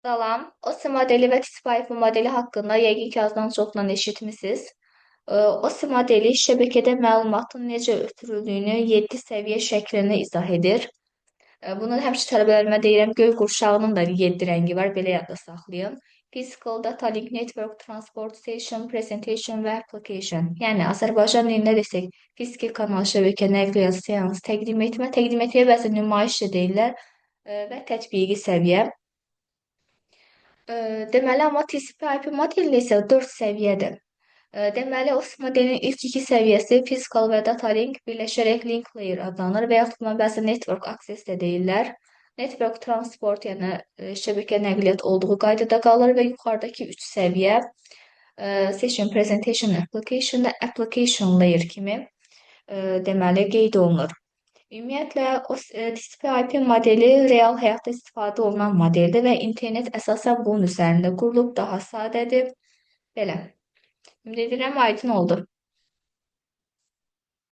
Salam. OSI modeli və TCP/IP modeli haqqında yəqin ki, azdan çoxdan eşitmisiniz. OSI modeli şəbəkədə məlumatın necə ötürüldüyünü 7 səviyyə şəklində izah edir. Bunu həmişə tələbələrimə deyirəm, göy qurşağının da 7 rəngi var, belə yadda saxlayın. Physical Data Link Network Transportation, Presentation və Application. Yəni Azərbaycan dilində desək, fiziki kanal, şəbəkə, nəqliyyat, seans, təqdim etməyə bəzən nümayiş də deyirlər və tətbiqi səviyyə. Deməli, amma TCP/IP modeli isə 4 səviyyədir. Deməli, OS modelinin ilk iki səviyyəsi physical və data link birləşərək link layer adlanır və yaxud buna bəzən network access də deyirlər. Network transport, yəni şəbəkə nəqliyyat olduğu qaydada qalır və yuxarıdakı 3 səviyyə session presentation application və application layer kimi deməli qeyd olunur. Ümumiyyətlə, o TCP/IP modeli real həyatda istifadə olunan modeldir və internet əsasən bunun üzərində qurulub, daha sadədir. Belə. Ümid edirəm, aydın oldu.